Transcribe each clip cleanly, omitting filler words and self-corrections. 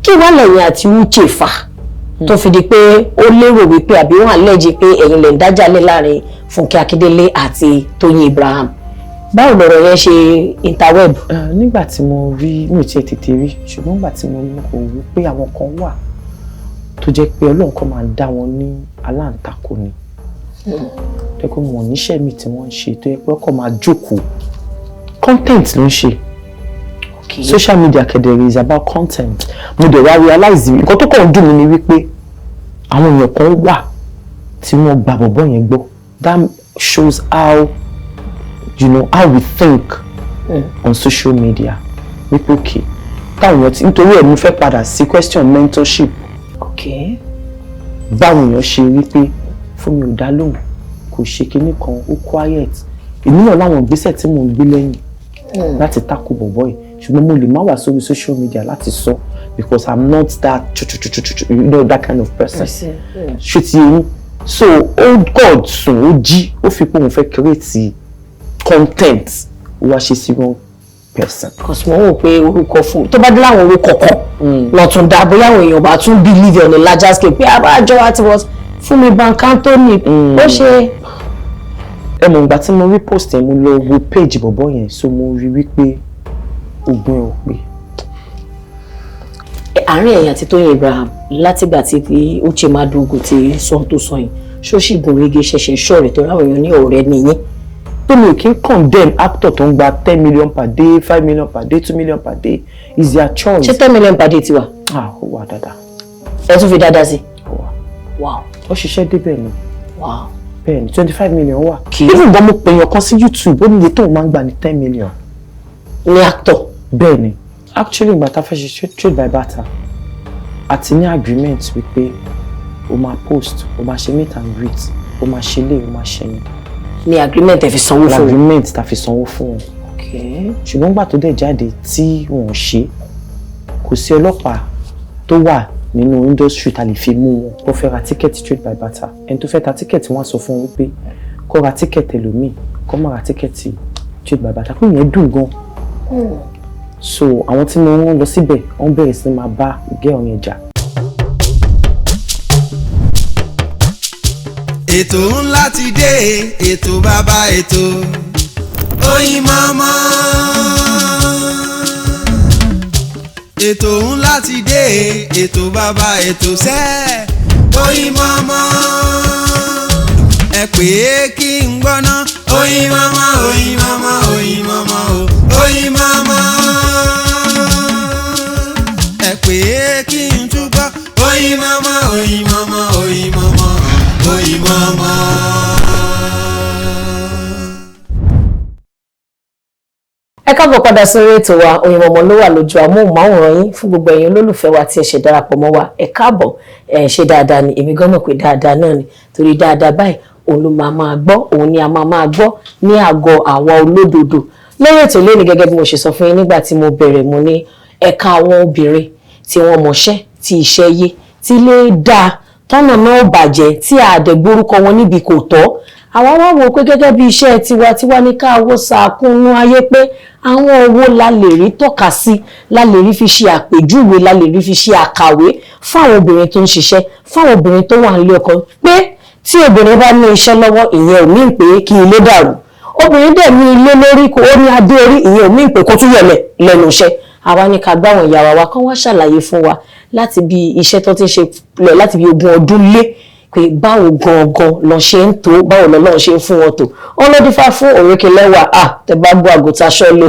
kí wá lẹ́yìn àti Uche fà tó fi di pé ó lérò wípé àbí wọ́n àlẹ́jì pé ẹ̀yin lè ń dájálẹ̀ láàrin Fúnkẹ́ Akíndélé àti Tóyìn Abraham báwo lọ̀rọ̀ yẹn ṣe interweb. Nígbà tí mo rí mi ò tiẹ̀ tètè rí ṣùgbọ́n nígbà tí mo rí kò wí pé àwọn kan wà tó jẹ́ pé Ọlọ́run kan máa dá wọn ní aláǹtakò ni tó kó wọn níṣẹ́ mi tí wọ́n ń ṣe tó yẹ pé ọkọ̀ máa jókòó content ló ń ṣe. Social media kedere is about content. Mo dẹ̀ wá realize nǹkan tó kàn dùn mí ni wípé àwọn èèyàn kan wà tí wọ́n gba bọ̀bọ̀ yẹn gbọ́. That shows how how we think on social media. Wípé okay táwọn èèyàn ti nítorí ẹ̀ mo fẹ́ padà sí question mentorship. Báwo èèyàn ṣe wípé fún mi ò dá lóhùn kò ṣe kinní kan ó quiet. Èmi náà láwọn ìgbésẹ̀ tí mò ń gbé lẹ́yìn láti tackle bọ̀bọ̀ yìí. Ṣùgbọ́n mo lè má wà sórí social media láti sọ because I'm not that that kind of person. Ṣé ti yẹn? So old God sùn ó jí ó fi pé òun fẹ́ create content wá ṣe sí wrong person. Because wọ́n wò pé orúkọ fún tó bá dé láwọn orúkọ kan lọ́tún dá bóyá àwọn èèyàn bá tún believe on a larger scale pé àbájọ àti wọ́n Funmi Bank Anthony ó ṣe. Ẹ mọ̀ ìgbà tí mo rí post yẹn mo lọ wo page bọ̀bọ̀ yẹn so mo rí wípé ogun ẹ̀ ò pé. Àárín ẹ̀yìn àti Tóyìn Abraham látìgbà tí Uche Maduagwu ti sọ tó sọ yìí ṣóṣì gúnrégé ṣẹ̀ṣẹ̀ ṣọ̀rẹ́ tó ráwọn èèyàn ní ọ̀rẹ́ nìyẹn. Tó mi ò kí ń condemn actor tó ń gba 10 million per day 5 million per day 2 million per day is their choice. Ṣé 10 million per day ti wà? Ó wà dáadáa. Ẹ tún fi dáadáa sí? Ó wà. Wow. Ó ṣiṣẹ́ débẹ̀ ni. Wow. Bẹ́ẹ̀ni 25 million wà. Kì í. Even gan mo pè yàn kan sí YouTube ó ní iye tóun máa ń gbà ní 10 million. Ní actor. Bẹ́ẹ̀ni actually ìgbà tá a fẹ́ ṣe trade by Bata àti ní agreement wípé o máa post o máa ṣe meet and greet o máa ṣe lé o máa ṣe yẹn. Ní agreement ẹ fi sanwó fún wọn. Agreement tá fi sanwó fún wọn. Ṣùgbọ́n gbà tó dẹ̀ jáde tí wọ́n ṣe kò sí ọlọ́pàá tó wà nínú industry tá lè fi mú wọn. Wọ́n fẹ́ ra tíkẹ́ẹ̀tì trade by Bata ẹni tó fẹ́ ta tíkẹ́ẹ̀tì wọ́n á sọ fún wọn wípé kó ra tíkẹ́ẹ̀tì ẹlòmíì kó má ra tíkẹ́ẹ̀tì trade by Bata pé ìyẹn dùn gan. So àwọn tí mo rán lọ síbẹ̀ wọ́n bẹ̀rẹ̀ sí máa bá girl yẹn jà. Ètò ńlá ti dé ètò bàbá ètò Oyinmomo. Ètò ńlá ti dé ètò bàbá ètò sẹ́ Oyinmomo. Ẹ pè é kí n gbọ́ná Oyinmomo Oyinmomo Oyinmomo Oyinmomo. Ẹ pè é kí n túbọ̀ Oyinmomo Oyinmomo Oyinmomo Oyinmomo. Ẹ káàbọ̀ padà sórí ètò wa Oyinmomo ló wà lójú amóhùnmáwòrán yín fún gbogbo ẹ̀yin olólùfẹ́ wa tí ẹ ṣe darapọ̀ mọ́ wa ẹ káàbọ̀ ẹ ṣe dáadáa ni èmi gan mọ̀ pé dáadáa náà ni torí dáadáa báyìí òun ló máa gbọ́ òun ni a máa gbọ́ ní àgọ́ àwọn olódodo lórí ètò lónìí gẹ́gẹ́ bí mo ṣe sọ fún yín nígbà tí mo bẹ̀rẹ̀ mo ní ẹ̀ka àwọn obìnrin tí wọ́n mọṣẹ́ tí iṣẹ́ yé tí lè dáa tọ́nà náà bàjẹ́ tí àdẹ̀gbórúkọ wọn níbi kò tọ́ àwa wá wò pé gẹ́gẹ́ bí iṣẹ́ tiwa ní káwọ́ sàkúnnú ayé pé àwọn owó la lè rí tọ́ka sí la lè rí fi ṣe àpèjúwe la lè rí fi ṣe àkàwé fáwọn obìnrin tó ń ṣiṣẹ́ fáwọn obìnrin tó wà nílé ọkọ pé tí obìnrin bá ní iṣẹ́ lọ́wọ́ ìyẹn ò ní pé kí ilé dàrú obìnrin dẹ̀ ní ilé lórí kó ní adé orí ìyẹn ò ní pé kó tún yẹ̀lẹ̀ lẹ́nu iṣẹ́ àwa ní ká gbáwọn ìyàwó wa kán wá ṣàlàyé fún wa láti bí iṣẹ́ tó ti ṣe lẹ̀ láti bí 20 ọdún lé pé báwo gangan lọ ṣe ń tó báwo lọ́lọ́run ṣe ń fún wọn tó ọlọ́dífá fún òrékelẹ́wà tẹ bá gbọ́ àgùntàn aṣọ lò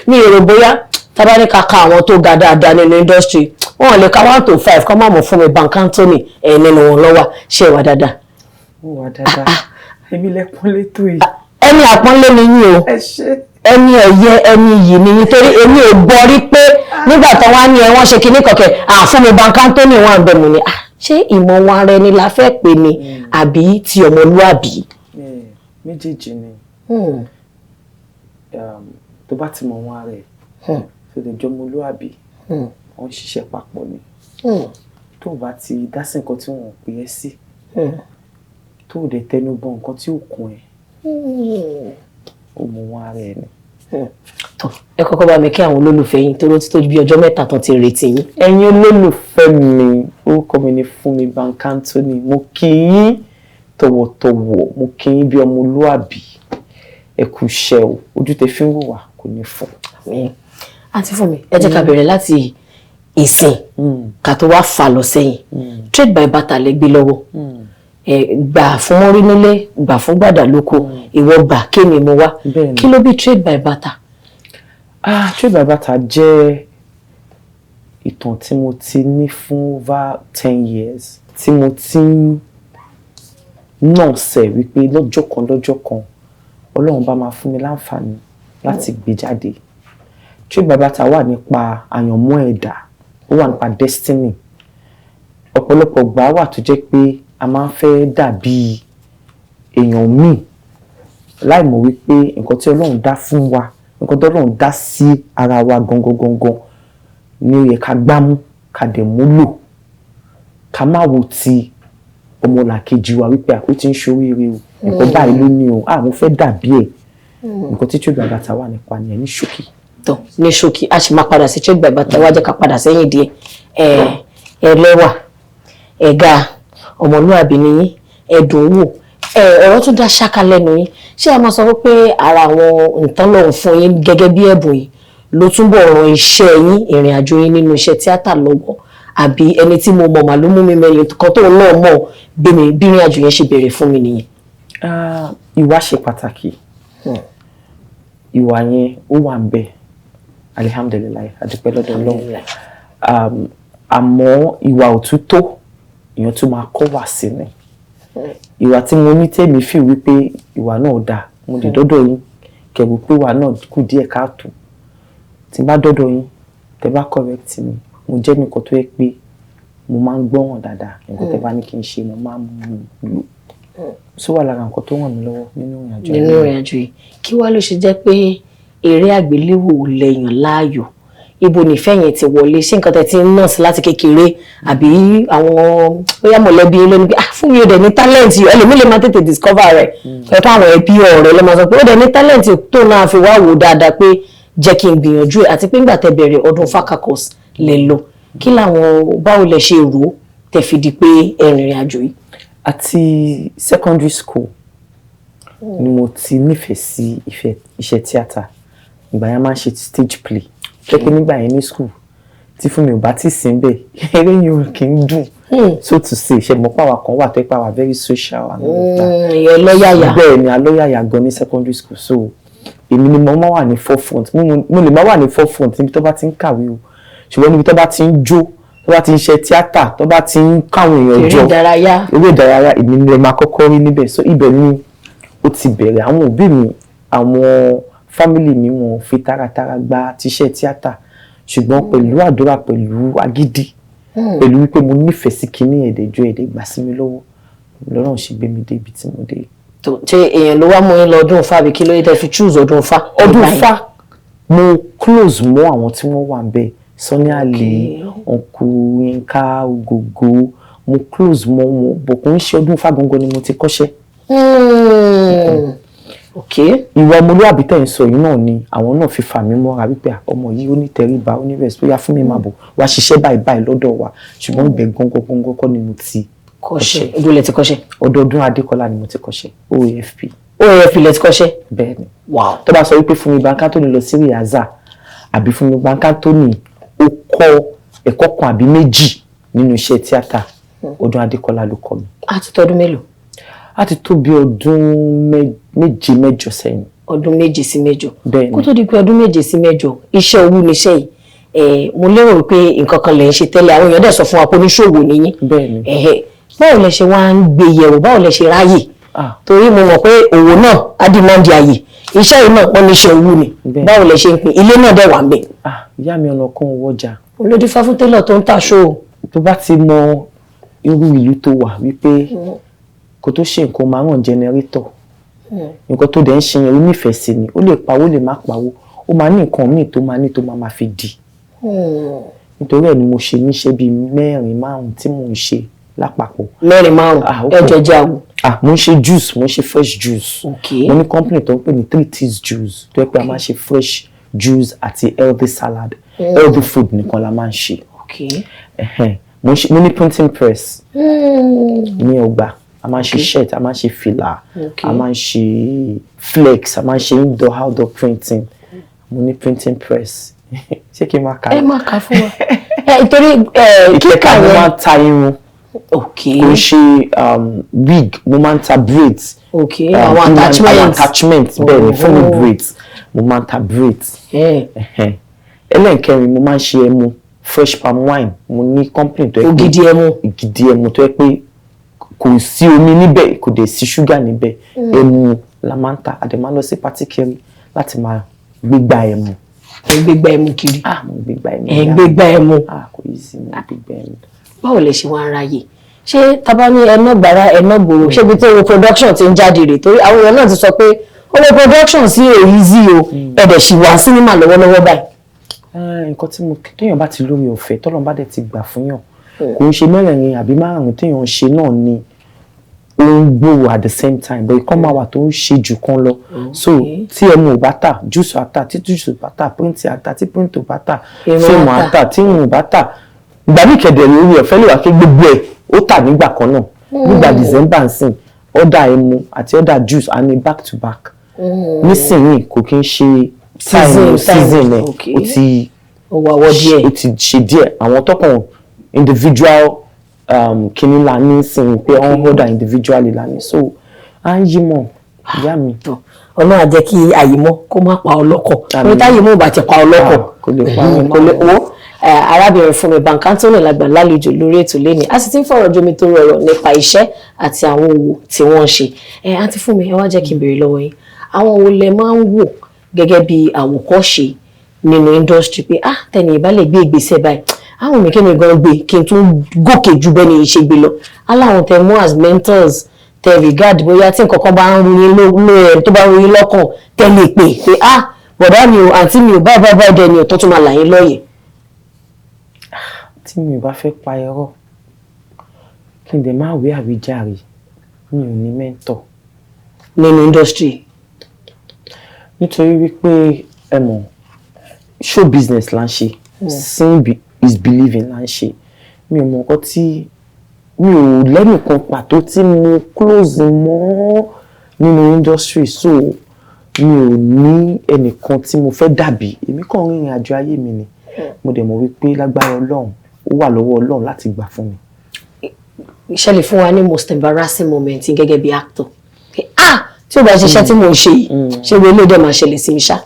ní èrò bóyá tábà ní kàkà àwọn tó ga dáadáa nínú industry wọn lè ka 1 to 5 kọ́ máa mọ̀ Funmi Bank Anthony nínú wọn lọ́wọ́ ṣe wà dáadáa. Ó wà dáadáa èmi lẹ́pọ́nlé tó yìí. ẹni àpọ́nlé ni yín o ẹni ẹ̀yẹ ẹni yìí ni nítorí èmi ò gbọ́ rí pé nígbà tó wá ní ẹ wọ́n ṣe kinní kọ̀kẹ́ Funmi Bank Anthony wọn àgbẹ̀ mọ̀ ni ṣé ìmọ̀ wọn ara ẹni la fẹ́ pè ní àbí ti ọmọlúàbí. Méjèèjì ni tó bá ti mọ̀ wọn ara ẹ̀ tó lè jọ ọmọlúàbí wọ́n ṣiṣẹ́ papọ̀ ni tó bá ti dá sí nǹkan tí wọ́n pè é sí tó dẹ̀ tẹnu bọ nǹkan tí ó kún ẹ̀ ó mọ̀ wọn ara ẹ̀ ni. tó ẹ kọ́kọ́ bá mi kí àwọn olólùfẹ́ yín tó ti tó bí ọjọ́ mẹ́ta tán ti retí yín. Ẹ̀yin olólùfẹ́ mi, orúkọ mi ni Funmi Bank Anthony. Mo kí yín tọ̀wọ̀tọ̀wọ̀, mo kí yín bí ọmọlúàbí. Ẹ kú iṣẹ́ o, ojú tẹ́ fi ń wò wá kò ní fọ́. Àmín. Àǹtí Funmi, ẹ jẹ́ ká bẹ̀rẹ̀ láti ìsìn ká tó wá fà lọ sẹ́yìn. Trade by Bata lẹ gbé lọ́wọ́. Gbà fún mọ́rí nílé, gbà fún gbàdà lóko, ìwọ gbà kémi mo wá. Kí ló bí Trade by Bata? Trade by Bata jẹ́ ìtàn tí mo ti ní fún over 10 years. Tí mo ti náà sẹ̀ wípé lọ́jọ́ kan Ọlọ́run bá máa fún mi láǹfààní láti gbé jáde. Trade by Bata wà nípa àyànmọ́ ẹ̀dá, ó wà nípa destiny. Ọ̀pọ̀lọpọ̀ gbà wà tó jẹ́ pé a máa ń fẹ́ dàbí èèyàn míì láì mọ̀ wípé nǹkan tí Ọlọ́run dá fún wa, nǹkan tí Ọlọ́run dá sí ara wa gangan ni ó yẹ ká gbámú, ká dẹ̀ múlò, ká má wo ti ọmọlàkejì wa wípé àkó tí ń ṣoríire o, nǹkan báyìí ló ní o, mo fẹ́ dàbí ẹ̀. Nǹkan tí Trade by Bata wà nípa nìyẹn ní ṣókí. Tó ní ṣókí a sì máa padà sí Trade by Bata, wá jẹ́ ká padà sẹ́yìn díẹ̀. Ẹlẹ́wà, ẹ̀ga, ọmọlúàbí ni yín, ẹ̀dùn wò, ọ̀rọ̀ tún dá ṣáká lẹ́nu yín. Ṣé a máa sọ wípé ara àwọn nǹkan lọ́hùn fún yín gẹ́gẹ́ bí ẹ̀bùn yìí ló túbọ̀ ran iṣẹ́ yín, ìrìn àjò yín nínú iṣẹ́ tíátà lọ́wọ́? Àbí ẹni tí mo mọ̀ mà ló mú mi mẹ́rin kan tó náà mọ̀ bí ìrìn àjò yẹn ṣe bẹ̀rẹ̀ fún mi nìyẹn? Ìwà ṣe pàtàkì. Ìwà yẹn ó wà ń bẹ, alihamdulilayi, adúpẹ́ lọ́dọ̀ Ọlọ́run. Àmọ́ ìwà òtútọ́ èèyàn tún máa kọ́ wà sí ni. Ìwà tí mo ní tèmi fi wípé ìwà náà dá, mo lè dọ́dọ̀ yín kẹ̀wò pé ìwà náà kù díẹ̀ káàtó. Tí bá dọ́dọ̀ yín, tẹ́ bá correct mi, mo jẹ́ nǹkan tó yẹ pé mo máa ń gbọ́ràn dáadáa. Nǹkan tẹ́ bá ní kí n ṣe, mo máa ń lò. Sọ wà lára nǹkan tó ràn mí lọ́wọ́ nínú ìrìn àjò yìí. Kí wá ló ṣe jẹ́ pé eré àgbéléwò lẹ́yìn láàyò? Ibo nìfẹ́ yẹn ti wọlé? Ṣé nǹkan tẹ́ ti ń nọ́ọ̀sì láti kékeré àbí àwọn bóyá mọ̀lẹ́bí lónìí pé fún mi ò dẹ̀ ní talent yìí, ẹlòmíì lè máa tètè discover rẹ̀. Ẹ̀ka àwọn ẹbí ọ̀rẹ́ ló máa sọ pé ó dẹ̀ ní talent tó náà fi wá wò dáadáa pé jẹ́ kí n gbìyànjú ẹ̀, àti pé ńgbà tẹ́ bẹ̀rẹ̀ ọdún fakakos lè lọ. Kí làwọn báwo lẹ ṣe rò ó tẹ́ fi di pé ẹ rìnrìn àjò yìí? Àti secondary school ni mo ti nífẹ̀ẹ́ sí iṣẹ́ tíátà. Ìgbà yẹn máa ń ṣe stage play. Pé nígbà yẹn ní school tí fún mi ò bá ti sìn bẹ́ẹ̀, eré yìí ò kí ń dùn. So to say, ṣe mọ̀ pàwà kan wà tó pàwà very social and all that. Ìyẹn lọ́yàyà. Bẹ́ẹ̀ ni alọ́yàyà gan ní secondary school. So èmi ni mo máa wà ní forefront. Mo lè máa wà ní forefront níbi tó bá ti ń kàwé o. Ṣùgbọ́n níbi tó bá ti ń jó, tó bá ti ń ṣe tíátà, tó bá ti ń káwọn èèyàn jọ. Eré ìdárayá èmi ni máa kọ́kọ́ rí níbẹ̀. So ibẹ̀ ni ó ti bẹ̀rẹ̀. Àwọn òbí mi, àwọn family mi wọn fi taratara gba tiṣẹ́ tíátà, ṣùgbọ́n pẹ̀lú àdúrà, pẹ̀lú agídí, pẹ̀lú wípé mo nífẹ̀ẹ́ sí kíní ẹ̀dẹ̀jọ́ ẹ̀dẹ̀ gbà sí mi lọ́wọ́, lọ́rùn ṣe gbé mi dé ibi tí mo dé. Ṣé èèyàn ló wá mú yín lọ ọdún Ifá àbí kí ló yẹ tẹ́ fi choose ọdún Ifá? Ọdún Ifá mo close mọ́ àwọn tí wọ́n wà ń bẹ̀, Sunny Alẹ́, Uncle Yinka, Ogogo, mo close mọ́ wọn, bọ̀ kò ń ṣe ọdún Ifá gangan ni mo ti kọ́ṣẹ́. Ìwà ọmọlúwàbí tẹ̀ ń sọ yìí náà ni àwọn náà fi fà mí mọ́ra wípé ọmọ yìí ó ní tẹríba, ó ní respect, ó yá fún mi máa bọ̀ wá ṣiṣẹ́ báyìí lọ́dọ̀ wa. Ṣùgbọ́n ibẹ̀ gangan kọ́ ni mo ti kọ́ṣẹ́. Ibo lẹ ti kọ́ṣẹ́? Ọdọọdún Adékọ́lá ni mo ti kọ́ṣẹ́, OAFP. OAFP lẹ ti kọ́ṣẹ́? Bẹ́ẹ̀ ni. Wow. Tó bá sọ wípé Funmi Bank Anthony lọ sí Riaza àbí Funmi Bank Anthony ó kọ́ ẹ̀kọ́ kan àbí méjì nínú iṣẹ́ tíátà, ọdún Adékọ́lá ló kọ́ mi. A ti tọ́dún mélòó? A ti tó bí ọdún méje mẹ́jọ sẹ́yìn. Ọdún méje sí mẹ́jọ. Bẹ́ẹ̀ ni. Kó tó di pé ọdún méje sí mẹ́jọ iṣẹ́ owó níṣẹ́ yìí, mo lérò pé nǹkan kan lè ń ṣe tẹ́lẹ̀, àwọn èèyàn dẹ̀ sọ fún wa pé oníṣòwò ni yín. Bẹ́ẹ̀ ni. Báwo lẹ ṣe wá ń gbé yẹ̀wò, báwo lẹ ṣe ráyè? Torí mo mọ̀ pé òwò náà á di mọ́ndì àyè, iṣẹ́ yìí náà wọ́n níṣẹ́ owó ni. Báwo lẹ ṣe ń pín? Ilé náà dẹ̀ wà ń bẹ̀. Ìyá mi ọ̀nà kan owó ọjà. Olódì fáfún télọ̀ tó ń tàṣó. Tó bá ti mọ irú ìlú tó wà wípé kó tó ṣe nǹkan máa ràn jẹnẹrétọ̀, nǹkan tó dẹ̀ ń ṣe yẹn ó nífẹ̀ẹ́ sí ni, ó lè pawó lè má pawó, ó máa ní nǹkan míì tó máa ní tó máa fi di. Nítorí ẹ̀ ni mo ṣe níṣẹ́ bíi 4-5 tí mò ń ṣe lápapọ̀. 4-5 ẹjọ jagun. mo ń ṣe juice, mo ń ṣe fresh juice. Okay. Mo ní company tó ń pè ní 3T's juice tó yẹ pé a máa ṣe fresh juice àti healthy salad. Healthy food nìkan la máa ń ṣe. Okay. Mo ní printing press. Ní ọgbà a máa ń ṣe shirt, a máa ń ṣe fìlà, a máa ń ṣe flex, a máa ń ṣe indoor outdoor printing. Mo ní printing press. Ṣé kí n máa kà á? Ẹ máa kà fún wa. Torí kíkà mo máa ń ta irun. Okay. Mo ń ṣe wig, mo máa ń ta braids. Okay. Àwọn attachment bẹ́ẹ̀ ni fún mi braids. Mo máa ń ta braids. Ẹlẹ́nkẹrin mo máa ń ṣe ẹmu fresh palm wine. Mo ní company tó yẹ pé ògidì ẹmu tó yẹ pé kò sí omi níbẹ̀, kò dẹ̀ sí ṣúgà níbẹ̀. Ẹmu la máa ń ta. A dẹ̀ máa lọ sí party kiri láti máa gbégbá ẹmu. Gbégbá ẹmu kiri. Mo gbégbá ẹmu. Gbégbá ẹmu. Kò yí sí mi gbégbá ẹmu. Báwo lẹ ṣe wá ń ráyè? Ṣé tábà ní ẹná gbàrà ẹná gbòòrò ṣé ibi tí owó production ti ń jáde rè torí àwọn èèyàn náà ti sọ pé owó production sí èyí sí o ẹ̀dẹ̀ sì wà sinimá lọ́wọ́lọ́wọ́ báyìí. Nǹkan tí téèyàn bá ti lórí ọ̀fẹ́ tọ́lọ́run bá dẹ̀ ti gbà fún yàn kò ń ṣe mẹ́rẹ̀ẹ̀rin àbí márùn-ún téèyàn ń ṣe náà ni ó ń gbòòrò at the same time but ikọ́ máa wà tó ń ṣe jù kan lọ. So tí ẹmu ò bá tà juice á tà tí juice ò bá tà print á tà tí print ò bá tà fíìmù á tà tí ìrìn ò bá tà. Ìgbà bí kẹ̀dẹ̀ lórí ọ̀fẹ́ lè wá kí gbogbo ẹ̀ ó tà nígbà kan náà nígbà December nsìn ọ̀dà ẹmu àti ọ̀dà juice á ní back to back. Nísìnyí kò kí ń ṣe season ẹ̀ ó ti ṣe díẹ̀ àwọn tọkàn individual kìíní la ní sìn pé wọ́n order individually la ní so à ń yí mọ̀ ìyá mi. Ọlọ́run á jẹ́ kí àyèmọ́ kó má pa ọlọ́kọ̀ orí táyèmọ́ ò bá ti pa ọlọ́kọ̀ kò lè pa ọlọ́kọ̀. Arábìnrin Funmi Bank Anthony lágbà lálejò lórí ètò lẹ́ni a sì ti ń fọ̀rọ̀ jomi tó rọrọ̀ nípa iṣẹ́ àti àwọn òwò tí wọ́n ń ṣe. Àǹtí Funmi ẹ wá jẹ́ kí n béèrè lọ́wọ́ yín àwọn òwò lẹ máa ń wò gẹ́gẹ́ bí àwòkọ́ṣe nínú industry pé tẹ̀yìn ìbá lè gbé ìgbésẹ̀ báyìí àwọn mi kémi gan gbé kí n tún gòkè ju bẹ́ẹ̀ ni ṣe gbé lọ aláwọn tẹ mú as mentors tẹ regard bóyá tí nǹkan kan bá ń ru yín tó bá ń ru yín lọ́kàn tẹ lè pè pé bọ̀dá mi ò àǹtí mi ò báyìí dẹni ò tó tún máa là yín lọ́yẹ̀. Tí mi ò bá fẹ́ pa irọ́ kí n dẹ̀ máa wé àwíjàre mi ò ní mentor nínú industry. Nítorí wípé ẹ mọ̀ show business là ń ṣe seeing is believing là ń ṣe mi ò mọ̀ nǹkan tí mi ò lẹ́nìkan pàtó tí mo close mọ́ nínú industry so mi ò ní ẹnìkan tí mo fẹ́ dàbí èmi kàn rìnrìn àjò ayé mi ni mo dẹ̀ mọ̀ wípé lágbára Ọlọ́run ó wà lọ́wọ́ Ọlọ́run láti gbà fún mi. Ṣé lè fún wa ní most embarrassing moment gẹ́gẹ́ bí actor tí ó bá ṣiṣẹ́ tí mo ń ṣe yìí ṣé wo ilé dẹ̀ máa ṣẹlẹ̀ sí mi ṣá.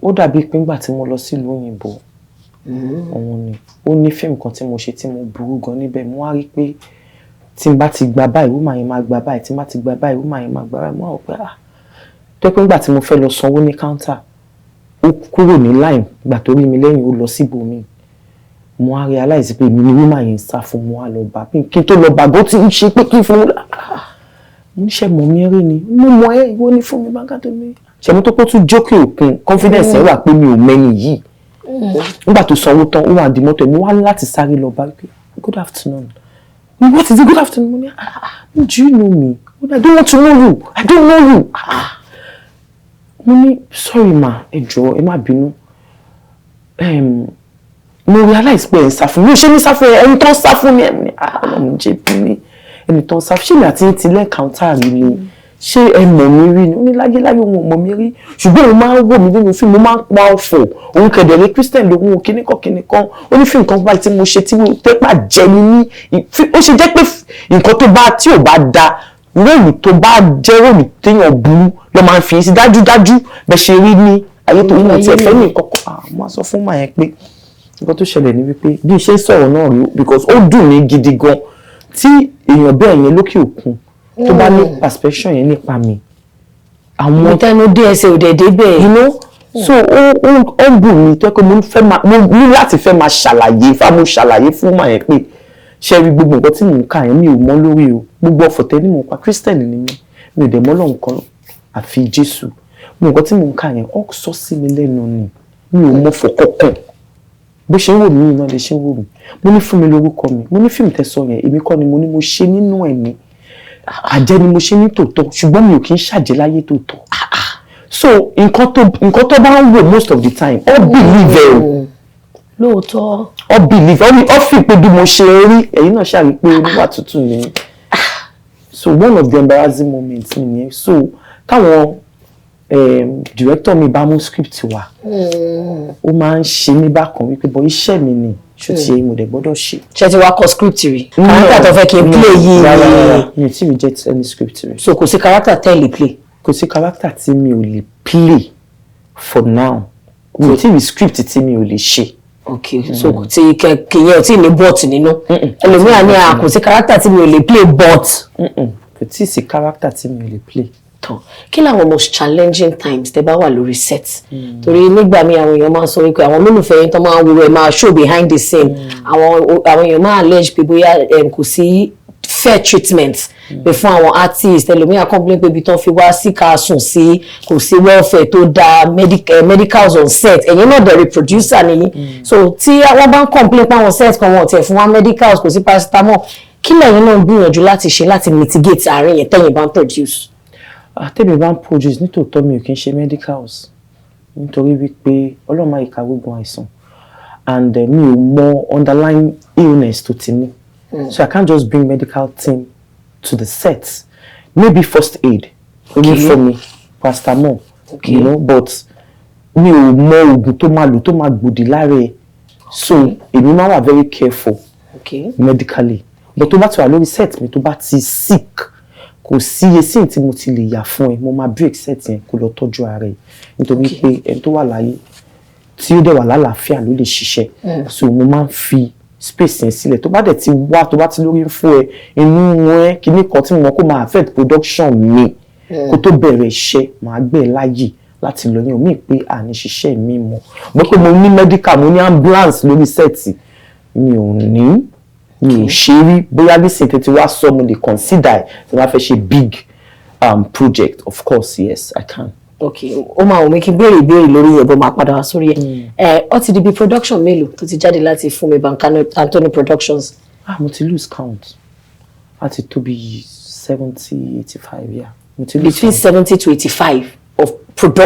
Ó dàbí pé ńgbà tí mo lọ sílùú òyìnbó òun ni ó ní fíìmù kan tí mo ṣe tí mo burú gan níbẹ̀ mo wá rí pé tí n bá ti gba báyìí woman yẹn máa gba báyìí tí n bá ti gba báyìí woman yẹn máa gba báyìí mo wá rò pé tó pé ńgbà tí mo fẹ́ lọ sanwó ní counter ó kúrò ní line gbà tó rí mi lẹ́yìn ó lọ síbòmíì mo wá realize pé èmi ni woman yẹn ń sá fún mo wá lọ bá kí n tó lọ bá bó ti ń ṣe pé kí n fún mo níṣẹ́ mọ̀ mí rí ni mo mọ̀ ẹ́ ìwọ ní Funmi Bank Anthony ṣẹ̀mú tó pọ̀ tún jókè òkun confidence ẹ̀ wà pé mi ò mẹ́ni yìí nígbà tó sanwó tán ó wà di mọ́tò ẹ̀ mo wá láti sáré lọ bá pé good afternoon what is it good afternoon mo ní do you know me I don't want to know you I don't know you mo ní sorry ma ẹ jọ̀ọ́ ẹ má bínú mo realize pé ẹ ń sá fún mi ṣé ní sá fún ẹni tó ń sá fún mi ọlọ́run jẹ́ bí mi ẹni tó ń sá fún ṣé mi àti ti lẹ́ẹ̀kántà rí ni ṣé ẹ mọ̀ mí rí ni ó ní láyéláyé òun ò mọ̀ mí rí ṣùgbọ́n òun máa ń wò mí nínú fíìmù mo máa ń pa ọ̀fọ̀ òun kẹ̀dẹ̀rẹ́ Christian lòun kíníkan ó ní fíìmù kan báyìí tí mo ṣe tí mo tẹ́pà jẹ ní ó ṣe jẹ́ pé nǹkan tó bá tí ò bá da róòlù tó bá jẹ́ róòlù téèyàn burú ló máa ń fi sí dájúdájú bẹ́ẹ̀ ṣe rí ní ayé tó mú ti ẹ̀fẹ́ ní ìkọ̀kọ̀ mo sọ fún màá yẹn pé nǹkan tó ṣẹlẹ̀ ní wípé bí iṣẹ́ sọ̀rọ̀ náà rí because ó dùn mí gidi gan tí èèyàn bẹ́ẹ̀ yẹn lókè òkun tó bá ní perception yẹn nípa mi àwọn ìtẹnu DSA òdẹ̀dẹ̀ bẹ́ẹ̀ so ó bù mí tó pé mo ní láti fẹ́ máa ṣàlàyé fún màá yẹn pé ṣe rí gbogbo nǹkan tí mò ń kà yẹn mi ò mọ̀ lórí o gbogbo ọ̀fọ̀tẹ́ ni mò ń pa Christian ni mi ò dẹ̀ mọ̀ Ọlọ́run kan àfi Jésù gbogbo nǹkan tí mò ń kà yẹn ó sọ sí mi lẹ́nu ni mi ò mọ̀ fọkọ̀kàn bó ṣe ń wò mí iná lè ṣe ń wò mí mo ní fún mi lórúkọ mi mo ní fíìmù tẹ̀sán yẹn èmi kọ́ ni mo ní mo ṣe nínú ẹ̀ ni àjẹ́ ni mo ṣe ní tòótọ́ ṣùgbọ́n mi ò kí ń ṣàjẹ́ láyé tòótọ́ so nǹkan tó bá ń wò most of the time all believe ẹ̀ lóòótọ́ all believe all fi pé bí mo ṣe rí ẹ̀yin náà ṣàrí pé oníwà tútù ni so one of the embarrassing moments nìyẹn so táwọn director mi bá mú script wa ó máa ń ṣe mí bákan wípé bọ iṣẹ́ mi ni ṣó ti yẹ mo dẹ̀ gbọ́dọ̀ ṣe. ṣé ti wá kọ script rí character tó fẹ́ kí n play yìí mi ò tí mi get any script rí. so kò sí character tẹ́ lè play. kò sí character tí mi ò lè play for now mi ò tí rí script tí mi ò lè ṣe. Okay, so tí kìyẹn ò tí ní bot nínú ẹlòmíràn ní kò sí character tí mi ò lè play bot. kò tí sí character tí mi ò lè play. tán kí làwọn most challenging times tẹ́ bá wà lórí set torí nígbà míì àwọn èèyàn máa ń sọ wípé àwọn olólùfẹ́ yín tó máa ń wo ẹ máa show behind the scene àwọn èèyàn máa allege pé bóyá kò sí fair treatment pé fún àwọn artist ẹlòmíràn complain pé ibi tán fi wá sí ká sùn sí kò sí welfare tó dáa medicals on set ẹ̀yin náà dẹ̀rẹ̀ producer nìyí so tí wọ́n bá ń complain pé àwọn set kan wọn ò tẹ̀ fún wa medicals kò sí paracetamol kí lẹ̀yin náà gbìyànjú láti ṣe láti mitigate àárín yẹn tẹ́yin bá ń produce. Tẹ́mi bá ń produce nítòótọ́ mi ò kí ń ṣe medicals nítorí wípé ọlọ́run máa ìka gbogbo àìsàn and mi ò mọ underlying illness tó ti ní so I can't just bring medical team to the set maybe first aid only for me paracetamol you know but mi ò mọ oògùn tó máa lò tó máa gbòdì lára ẹ̀ so èmi máa wà very careful medically but tó bá ti wà lórí set mi tó bá ti sick kò sí iye sí tí mo ti lè yà fún ẹ mo máa break set yẹn kó lọ tọ́jú ara ẹ nítorí pé ẹni tó wà láyé tí ó dẹ̀ wà lálàáfíà ló lè ṣiṣẹ́ so mo máa ń fi space yẹn sílẹ̀ tó bá dẹ̀ ti wá tó bá ti lórí fún ẹ inú ẹ kíní kan tí mo mọ̀ kó máa affect production mi kó tó bẹ̀rẹ̀ iṣẹ́ màá gbẹ̀ láàyè láti lọ yẹn omi pé àní ṣiṣẹ́ mi mọ̀ mo pé mo ní medical mo ní ambulance lórí set mi ò ní mi ò ṣe rí bóyá nísìnyí tètè wá sọ mo lè consider tí wọ́n fẹ́ ṣe big project of course yes I can. Okay ó máa wù mí kí n béèrè ìbéèrè lórí ẹ̀ bó máa padà wá sórí ẹ̀ ó ti di bí production mélòó tó ti jáde láti Funmi Bank Anthony Productions. mo ti lose count láti tó bí 70-85 yeah. Between 70 to 85 of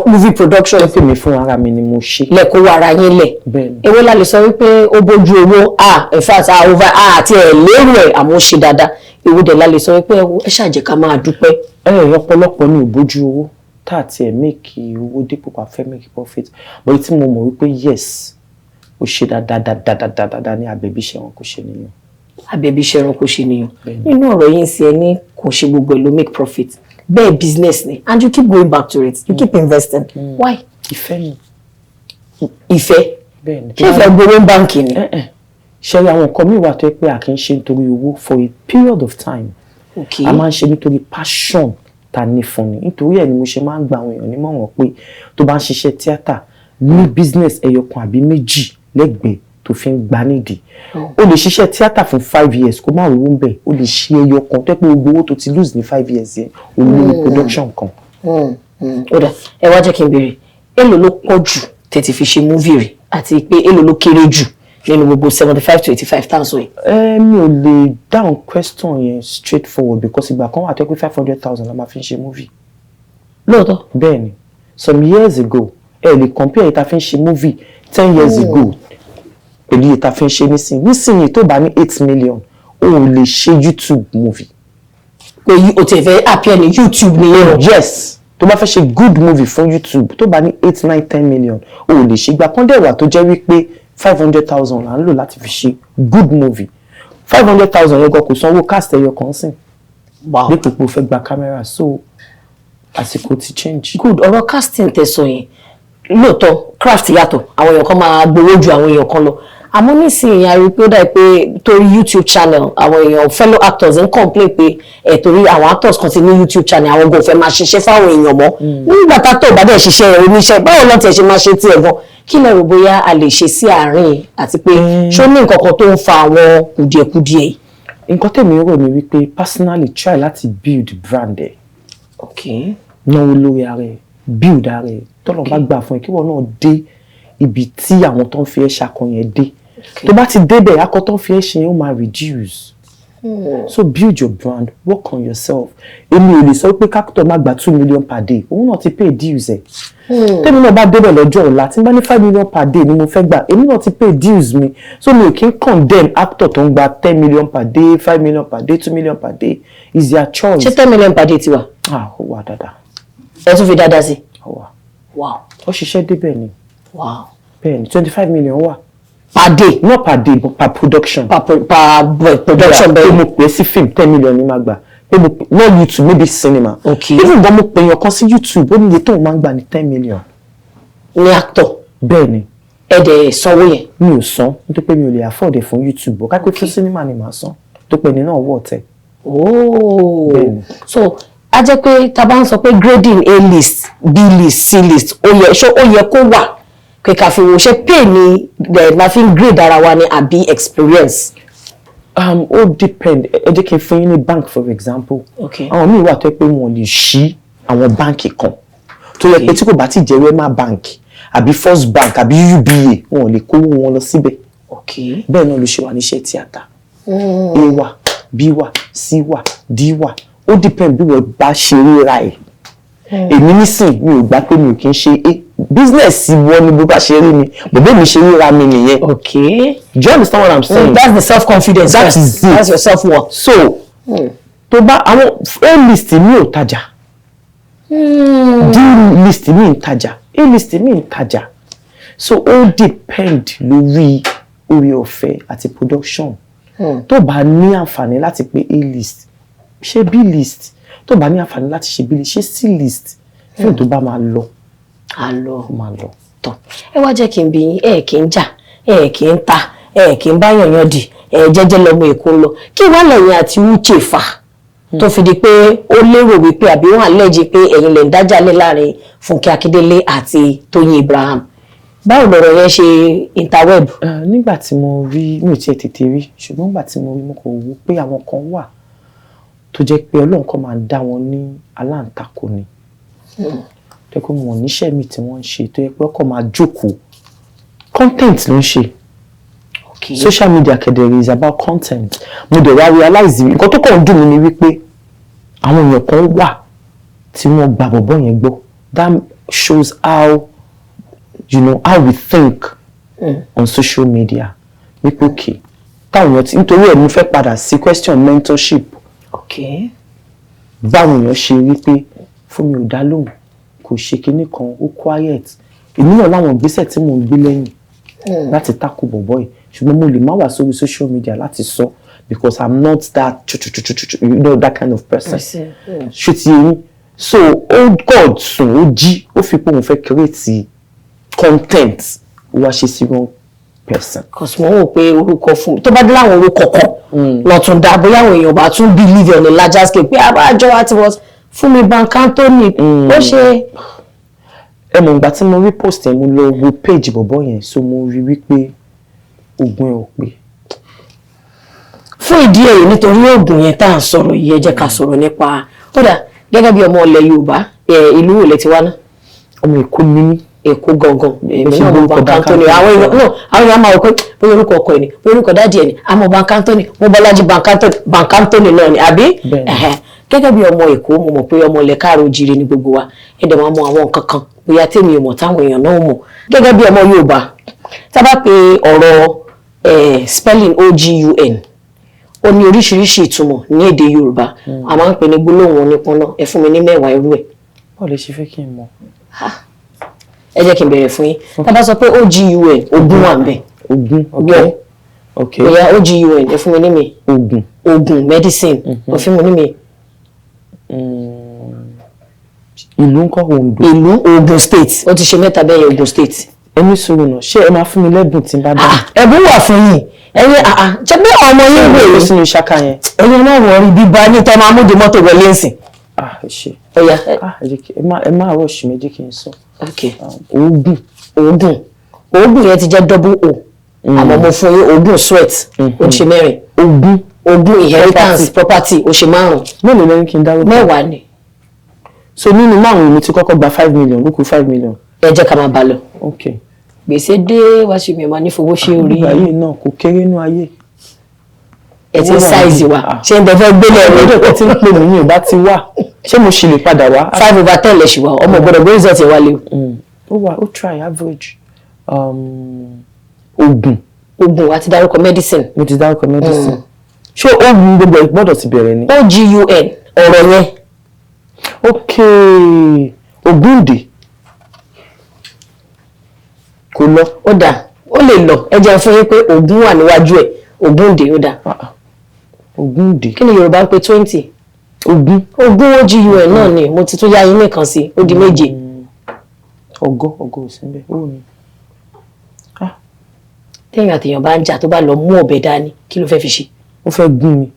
movie production. ẹ pè mí fún ara mi ni mo ṣe. lẹ́kọ̀ọ́ wa ara yín lẹ̀. bẹ́ẹ̀ni. èwo la lè sọ wípé ó bójú owó in fact over àti ẹ̀ lérò ẹ̀ àmọ́ ó ṣe dáadáa èwo dẹ̀ la lè sọ wípé ẹ ṣàjẹ́ ká máa dúpẹ́. ọ̀pọ̀lọpọ̀ ni ò bójú owó tá àti ẹ̀ make owó dípò pa fẹ́ make profit but tí mo mọ̀ wípé yes ó ṣe dáadáa ní Àbẹ̀bí Ṣẹ̀wọ̀n kò ṣe nìyẹn. Àbẹ̀bí Ṣẹ̀wọ̀n kò ṣe nìyẹn. nínú ọ̀rọ̀ yín sí ẹ ní kò ṣe gbogbo ẹ̀ ló make profit bẹ́ẹ̀ business ni and you keep going back to it you keep investing why. ìfẹ́ ni. ìfẹ́ ṣé ìfẹ́ gbowó báńkì ni. ṣe àwọn nǹkan mi wà tó yẹ pé a kì í ṣe nítorí owó for a period of time a máa ń ṣe nítorí passion ta ní fún ni nítorí ẹ̀ ni mo ṣe máa ń gba àwọn èèyàn nímọ̀ràn pé tó bá ń ṣiṣẹ́ tíátà ní business ẹyọkan àbí méjì lẹ́gbẹ̀ẹ́ tó fi ń gbá nídìí o lè ṣiṣẹ́ tíátà fún 5 years kó má rówó ń bẹ̀ o lè ṣe ẹyọkan tó yẹ pé gbogbo owó tó ti lose ní 5 years yẹn o ní production kan. ó dà ẹ wá jẹ́ kí n béèrè èlò ló pọ̀ jù tẹ́ ti fi ṣe movie rẹ̀ àti pé èlò ló kéré jù nínú gbogbo 75 to 85 thousand yẹn. mi ò lè down question yẹn straight forward because ìgbà kan wà tó pé 500,000 la máa fi ń ṣe movie. lóòótọ́. bẹ́ẹ̀ni some years ago ẹ lè compare ìta fi ń ṣe movie 10 years ago pẹ̀lú ìta fi ń ṣe nísìnyí tó bá ní 8 million o ò lè ṣe YouTube movie. pé o ti fẹ́ appear ní YouTube nìyẹn. yes tó bá fẹ́ ṣe good movie fún YouTube tó bá ní 8, 9, 10 million o ò lè ṣe ìgbà kan dẹ̀ wà tó jẹ́ wípé 500,000 là ń lò láti fi ṣe good movie 500,000 yẹn gan kò sanwó cast ẹyọ kan sìn dípò pé o fẹ́ gba camera so àsìkò ti change. good ọ̀rọ̀ casting tẹ̀sán yẹn lóòótọ́ craft yàtọ̀ àwọn èèyàn kan máa gbowó ju àwọn èèyàn kan lọ àmọ́ nísìnyí a rí pé ó dà pé torí YouTube channel àwọn èèyàn fellow actors ń complain pé torí àwọn actors kan ti ní YouTube channel àwọn gan fẹ́ máa ṣiṣẹ́ fáwọn èèyàn mọ́ nígbà tá tó bá dẹ̀ ṣiṣẹ́ oníṣẹ́ báwo lọ́ọ́ tẹ̀ ṣe máa ṣe tiẹ̀ gan kí lẹ rò bóyá a lè ṣe sí àárín àti pé ṣó ní nǹkan kan tó ń fa àwọn kùdìẹ̀kudiẹ yìí. nǹkan tèmi rò ní wípé personally try láti build brand ẹ. okay. náwó lórí ara ẹ build ara ẹ tọ́lọ̀ bá gbà fún ẹ kí wọ́n náà dé ibi tí àwọn tó ń fi ẹ́ ṣakọ yẹn dé. Tó bá ti débẹ̀ akọ tó ń fi ẹ́ ṣe yẹn ó máa reduce. So build your brand, work on yourself. Èmi ò lè sọ pé actor máa gba 2 million per day. Òun náà ti pay dues ẹ̀. Tèmi náà bá débẹ̀ lọ́jọ́ ọ̀la tí n bá ní 5 million per day ni mo fẹ́ gbà. Èmi náà ti pay dues mi. So mi ò kí ń condemn actor tó ń gba 10 million per day, 5 million per day, 2 million per day. It's their choice. Ṣé 10 million per day ti wà? Ó wà dáadáa. Ẹ tún fi dáadáa sí. Ó wà. Wow. Ó ṣiṣẹ́ débẹ̀ ni. Wow. Bẹ́ẹ̀ ni 25 million wà. Per day? Not per day, but per production. Per production. Pé mo pè sí film 10 million ni máa gbà. Pé mo pè not YouTube, maybe cinema. Okay. Even though mo pè yàn kan sí YouTube, ó ní iye tó máa ń gbà ní 10 million. Ní actor. Bẹ́ẹ̀ ni. Ẹ dẹ̀ sanwó yẹn. Mi ò san nítorí pé mi ò lè afford ẹ̀ fún YouTube. Ó ká pé fún cinema ni màá san. Tó pé ní náà wọ̀ tẹ̀. Oh. Bẹ́ẹ̀ni. So a jẹ́ pé tá bá ń sọ pé grading A list, B list, C list, ó yẹ kó wà. Pé ká fi wo ṣe pay ni ma fi ń grade ara wa ni àbí experience. Ó depend. Ẹ jẹ́ kí n fún yín ní bank for example. Okay. Àwọn míì wà tó yẹ pé wọ́n lè ṣí àwọn báǹkì kan. Tó yẹ pé tí kò bá ti jẹ́ Wema Bank àbí First Bank àbí UBA wọn ò lè kówó wọn lọ síbẹ̀. Okay. Bẹ́ẹ̀ náà ló ṣe wà níṣẹ́ tíátà. A wà, B wà, C wà, D wà. Ó depend bí wọ́n bá ṣe ríra ẹ̀. Èmi nísìn mi ò gbà pé mi ò kí ń ṣe business wọ́n ní bó bá ṣe rí mi bòbá mi ṣe ríra mi nìyẹn. Okay. Do you understand what I'm saying? That's the self-confidence. That is it. That's your self-worth. So tó bá àwọn A list mi ò tajà. D list mi ń tajà. A list mi ń tajà. So ó depend lórí orí ọ̀fẹ́ àti production. Tó bá ní àǹfààní láti pé A list ṣe B list. Tó bá ní àǹfààní láti ṣe B list ṣe C list. Fún tó bá máa lọ. Máa lọ. Tán. Ẹ wá jẹ́ kí n bi yín, ẹ kì í jà, ẹ kì í ta, ẹ kì í bá yànyàn dì, ẹ jẹ́jẹ́ lọ́mọ Èkó lọ. Kí wá lẹ́yìn àti Uche fà tó fi di pé ó lérò wípé àbí wọ́n àlẹ́jì pé ẹ̀yin lè ń dájálẹ̀ láàrin Fúnkẹ́ Akíndélé àti Tóyìn Abraham. Báwo lọ̀rọ̀ yẹn ṣe interweb? Nígbà tí mo rí mi ò tiẹ̀ tètè rí ṣùgbọ́n nígbà tí mo rí mo kò wò pé àwọn kan wà tó jẹ́ pé Ọlọ́run kan máa dá wọn ní aláǹtakò ni. Tó yẹ pé wọn ò níṣẹ́ mi tí wọ́n ń ṣe tó yẹ pé ọkọ̀ máa jókòó. Content ló ń ṣe. Okay. Social media kedere is about content. Mo dẹ̀ wá realize nǹkan tó kàn ń dùn mí ni wípé àwọn èèyàn kan wà tí wọ́n gba bọ̀bọ̀ yẹn gbọ́. That shows how how we think on social media. Wípé okay táwọn èèyàn ti nítorí ẹ̀ mo fẹ́ padà sí question mentorship. Okay. Báwọn èèyàn ṣe rí pé Funmi ò dá lóhùn kò ṣe kinní kan ó quiet. Èmi náà láwọn ìgbésẹ̀ tí mò ń gbé lẹ́yìn láti tackle bọ̀bọ̀ yìí ṣùgbọ́n mo lè má wà sórí social media láti sọ because I'm not that that kind of person. Ṣé ti yẹn? So God sùn ó jí ó fi pé òun fẹ́ create content ó wá ṣe sí wrong person. Cause mo wò pé orúkọ fún tó bá dé láwọn orúkọ kan lọ́tún dá bóyá àwọn èèyàn bá tún believe on a larger scale pé àbájọ àti wọ́n Funmi Bank Anthony ó ṣe. Ẹ mọ̀ ìgbà tí mo rí post yẹn mo lọ wo page bọ̀bọ̀ yẹn so mo rí wípé oògùn ẹ̀ ò pé. Fún ìdí èyí nítorí oògùn yẹn tá à ń sọ̀rọ̀ yìí ẹ jẹ́ ká sọ̀rọ̀ nípa kódà gẹ́gẹ́ bí ọmọ ilẹ̀ Yorùbá ìlú wo lẹ ti wá náà? Ọmọ Èkó ni mí. Èkó gangan èmi náà mo Bank Anthony àwọn èèyàn máa wọ pé bóyá orúkọ ọkọ ẹ̀ ni bóyá orúkọ dáàdì ẹ̀ ni àmọ́ Bank Anthony mo Bọ́lájí Bank Anthony náà ni àbí? Gẹ́gẹ́ bí ọmọ Èkó mo mọ̀ pé ọmọ ilẹ̀ káàrọ̀ oòjíire ni gbogbo wa ẹ̀dẹ̀ máa mọ àwọn nǹkan kan bóyá tèmi ò mọ̀ táwọn èèyàn náà mọ̀ gẹ́gẹ́ bí ọmọ Yorùbá tá bá pe ọ̀rọ̀ spelling OGUN ó ní oríṣiríṣi ìtumọ̀ ní èdè Yorùbá a máa ń pè ní gbólóhùn onípọ́nà ẹ fún mi ní mẹ́wàá irú ẹ̀. Báwo lè ṣe fẹ́ kí n mọ̀? Ẹ jẹ́ kí n bẹ̀rẹ̀ fún yín tá bá sọ pé OGUN ogun wà ń bẹ̀. Ogun okay. Bóyá OGUN ẹ fún mi ní mi. Ogun medicine ẹ fún mi ní mi. Ìlú ńkọ́ Ondo. Ìlú Ogun State ó ti ṣe mẹ́ta bẹ́ẹ̀ Ogun State. Ẹni sọ̀rọ̀ náà ṣé ẹ máa fún mi lẹ́bùn tí n bá dá? Ẹ̀bùn wà fún yín ẹ̀yin ṣe bí ọmọ yín wò ó sínú ìṣáká yẹn. ẹ̀yin náà wọ̀ rí bíbá ní tẹ́ máa mú di mọ́tò wọlé ǹsìn. Ẹ ṣe. Ọ̀yà. Ẹ má rush mi jẹ́ kí n sọ. Okay. Oògùn yẹn ti jẹ́ double O àmọ́ mo fún yín oògùn sweat ó ṣe mẹ́rin. Oògùn inheritance property ó ṣe márùn. Mélòó lẹ́yìn kí n dárúkọ? Mẹ́wàá ni. So nínú márùn-ún mi ti kọ́kọ́ gba 5 million ló kù 5 million. Ẹ jẹ́ ká máa bá lọ. Okay. gbèsè dé wá ṣe mi máa ní fowó ṣe orí ayé náà kò kéré nínú ayé. ẹ ti ṣáìsì wa ṣé n tẹ fẹ́ gbélé ẹ̀rọ ọjọ́ tí ń pè mí ní ìbá ti wà ṣé mo ṣì lè padà wá. 5/10 lẹ̀ ṣì wà ọmọ gbọ́dọ̀ gbé result ẹ̀ wálé. ó try average oògùn wa ti dárúkọ medicine. mo ti dárúkọ medicine. ṣé oògùn gbogbo ẹ̀ gbọ́dọ̀ ti bẹ̀rẹ̀ ni. OGUN ọ̀rọ̀ yẹn. ok Ògúndé kò lọ. ó dà ó lè lọ ẹ jẹ́ fún yín pé oògùn wà níwájú ẹ̀ Ògúndé ó dà. Ògúndé. kí ni Yorùbá ń pè 20. ogun OGUN náà ni mo ti tún yá yín nìkan sí ó di 7. ọgọ òsínbẹ ó ní. téèyàn àtèèyàn bá ń jà tó bá lọ mú ọ̀bẹ dání kí ló fẹ́ fi ṣe. ó fẹ́ gún mi.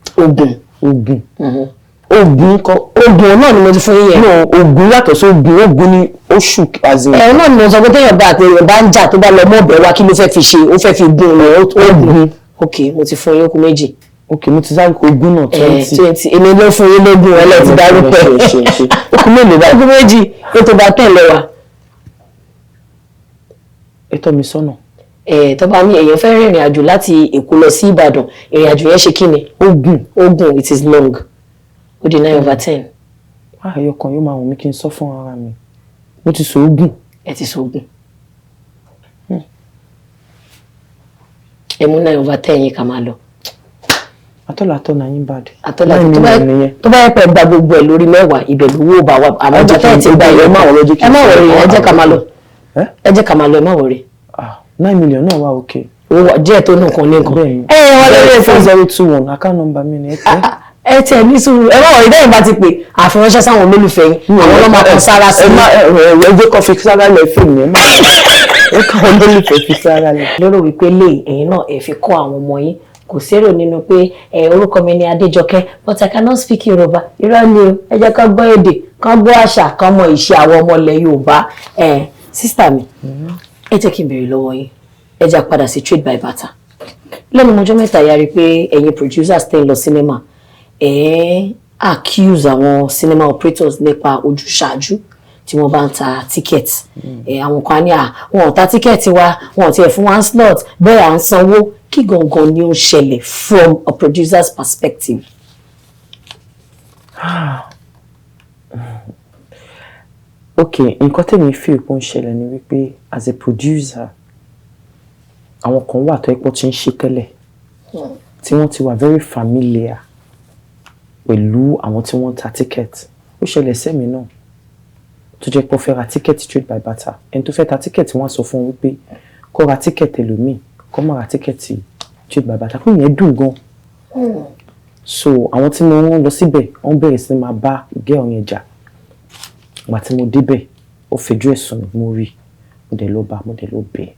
ogun kọ. oògùn náà ni mo ti fún yín yẹn. no ogun yàtọ̀ sí ogun ní oṣù azin. ẹ̀ náà ni mo sọ pé téèyàn bá àtèèyàn bá ń jà tó bá lọ mú ọ̀bẹ wá kí ló fẹ́ fi ṣe ó fẹ́ fi gún un oògùn. ok mo ti fún yín ó kù 2. ok mo ti sáré ogun náà 20 èmi ló fún yín lógún ẹlẹ́ ti dárúkọ ó kù mélòó báyìí. ó kù 2 ètò bá 10 lẹ́wà. ẹ tọ́ mi sọ́nà. tó bá ní èèyàn fẹ́ rìnrìn àjò láti Èkó lọ sí Ìbàdàn ìrìn àjò yẹn ṣe kí ni. ogun it is long ó di 9/10. ẹyọ kan yóò máa wù mí kí n sọ fún ara mi mo ti sọ ogun. ẹ ti sọ ogun. ẹ mú 9/10 yín ká máa lọ. atọ́làtọ́ náà yín bàdé. atọ́làtọ́ tó bá yẹ pé gba gbogbo ẹ̀ lórí 10 ibẹ̀ lówó bá wa àmọ́ ìgbà tẹ́ ẹ̀ ti gba ẹ̀ má wọ̀rọ̀ ẹ má wọ̀rọ̀ ẹ jẹ́ ká máa lọ ẹ má wọ̀rọ̀. 9 million náà wà òkè. owó díẹ̀ tó nǹkan ní nǹkan. bẹ́ẹ̀ni wọ́n lórí ẹ̀fọ́ 4021 account number mi ni ẹ tẹ̀ ní sùúrù ẹ má wọ̀rọ̀ ìdẹ́yìn bá ti pè àfiránṣẹ́ sáwọn olólùfẹ́ yín àwọn ọlọ́mọ kan sára sí. ẹgbẹ́ kan fi sára lẹ̀ fún mi ẹ kàn wọ́n olólùfẹ́ fi sára lẹ̀. lérò wípé ẹ̀yin náà ẹ fi kọ́ àwọn ọmọ yín kò sérò nínú pé orúkọ mi ni Adéjọkẹ́ but I cannot speak Yorùbá irọ́ ni o ẹ jẹ́ ká gbọ́ èdè ká gbọ́ àṣà ká mọ ìṣe àwọn ọmọ ilẹ̀ Yorùbá sísítà mi ẹ jẹ́ kí n béèrè lọ́wọ́ yín ẹ jẹ́ padà sí Trade by Bata lẹ́nu ọjọ́ mẹ́ta yára pé ẹ̀yin producers tẹ́ ń lọ cinema accuse àwọn cinema operators nípa ojúṣàájú tí wọ́n bá ń ta ticket àwọn kan ní wọn ò ta ticket wa wọn ò tiẹ̀ fún one slot bẹ́ẹ̀ à ń sanwó kí gangan ni ó ṣẹlẹ̀ from a producer's perspective. ok nǹkan tèmi fi ìpò ń ṣẹlẹ̀ ni wípé as a producer àwọn kan wà tó ẹ̀pọ̀ tí ń ṣe tẹ́lẹ̀ tí wọ́n ti wà very familiar pẹ̀lú àwọn tí wọ́n ta ticket ó ṣẹlẹ̀ sẹ́mi náà tó jẹ́ pé ó fẹ́ ra ticket Trade by Bata ẹni tó fẹ́ ta ticket wọ́n á sọ fún un wípé kó ra ticket ẹlòmíì kó má ra ticket Trade by Bata fún ìyẹn dùn gan. so àwọn tí mo rán lọ síbẹ̀ wọ́n bẹ̀rẹ̀ sí máa bá gẹ́ọ̀ yẹn jà ìgbà tí mo débẹ̀ ó fẹjọ́ ẹ̀sùn mo rí mo dẹ̀ lọ bá mo dẹ̀ lọ bẹ̀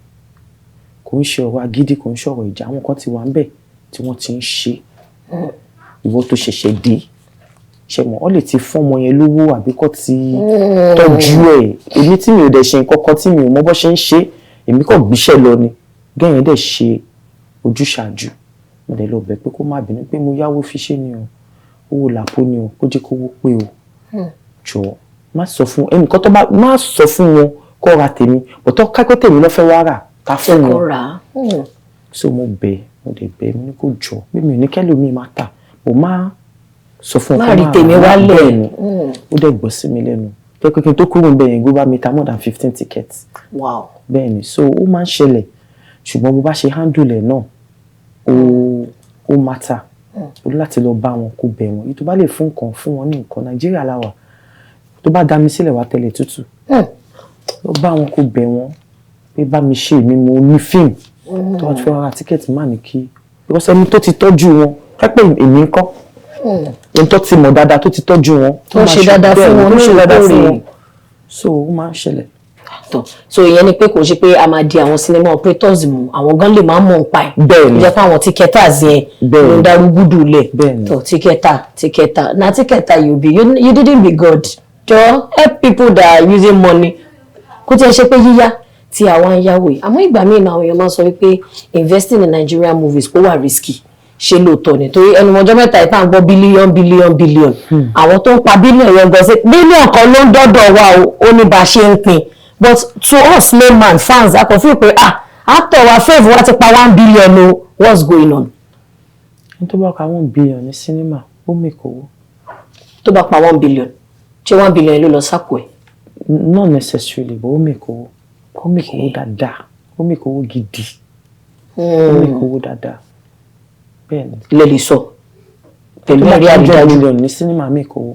kò ń ṣe ọ̀rọ̀ agídí kò ń ṣe ọ̀rọ̀ ìjà àwọn kan ti wà ń bẹ̀ tí wọ́n ti ń ṣe ìwọ tó ṣẹ̀ṣẹ̀ dé ṣe mọ̀ ọ́ lè ti fún ọmọ yẹn lówó àbí kọ́ ti tọ́jú ẹ̀ èmi tí mi ò dẹ̀ ṣe nǹkan kan tí mi ò mọ bó ṣe ń ṣe èmi kàn gbéṣẹ́ lọ ni gẹ́yìn dẹ̀ ṣe ojúṣàájú mo dẹ̀ lọ bẹ̀ pé kó má bínú pé mo yáwó fi ṣe ni o owó làpò ni o kó jẹ́ kówó pé o jọ̀ọ́ má sọ fún ẹnìkan tó bá má sọ fún wọn kó ra tèmi bọ̀tọ́ kápẹ́ tèmi lọ́ fẹ́ wá rà ká fún wọn so mo bẹ̀ mo dẹ̀ bẹ̀ mo ní kó jọ bí mi ò ní kẹ́lòmíì má tà mo má sọ fún ọkọ máa rí tèmi wálẹ̀ ni ó dẹ̀ gbọ́ sí mi lẹ́nu pé kí n tó kúrò níbẹ̀ yẹn gbó bá mi ta more than 15 tickets. wow. bẹ́ẹ̀ ni so ó máa ń ṣẹlẹ̀ ṣùgbọ́n bó bá ṣe handle ẹ̀ náà ó matter ó láti lọ bá wọn kó bẹ̀ wọ́n èyí tó bá lè fún nǹkan fún wọn ní nǹkan Nàìjíríà láwà tó bá dá mi sílẹ̀ wá tẹ́lẹ̀ tútù lọ bá wọn kó bẹ̀ wọ́n pé bá mi ṣe èmi mo ní fíìmù tó wá ti fẹ́ ra tíkẹ́ẹ̀tì má ní kí ìrọsẹ́ mi tó ti tọ́jú wọn pẹ́pẹ́ èmi ń kọ́ ohun tó ti mọ̀ dáadáa tó ti tọ́jú wọn tó ṣe dáadáa fún wọn lóòrèkóòrè so ó máa ń ṣẹlẹ̀. so ìyẹn ni pé kò ṣe pé a máa di àwọn cinema operators mú àwọn gan lè máa mọ̀ ń pa ẹ̀ bẹ́ẹ̀ ni jẹ́ pé àwọn ticketers yẹn ló ń darúgúdù lẹ̀ bẹ́ẹ̀ ni tó ticketer na ticketer you didn't be God jọ help people that are using money kó tí ẹ ṣe pé yíyá tí àwọn yáwó yìí àmọ́ ìgbà míì náà àwọn èèyàn máa sọ wípé investing in Nigerian movies kó wà risky ṣe lóòótọ́ ni torí ẹnu ọjọ́ mẹ́ta ìta ń gbọ́ bílíọ̀n àwọn tó ń pa bílíọ̀n yẹn gan ṣe bílíọ̀n kan ló ń dọ́dọ̀ wa ó ní bá a ṣe ń pín but to us layman fans a kò fi pé actor wa favour wa ti pa 1 billion o, what's going on? n tó bá ka 1 billion ní cinema ó make owó. tó bá pa 1 billion ṣé 1 billion ló lọ sápò ẹ̀? Not necessarily, but ó make owó. Ó make owó dáadáa. Ó make owó gidi. Ó make owó dáadáa. Bẹ́ẹ̀ni. Lẹ́lẹ̀ sọ. Pẹ̀lú ẹ̀rí 100 million ní cinema make owó.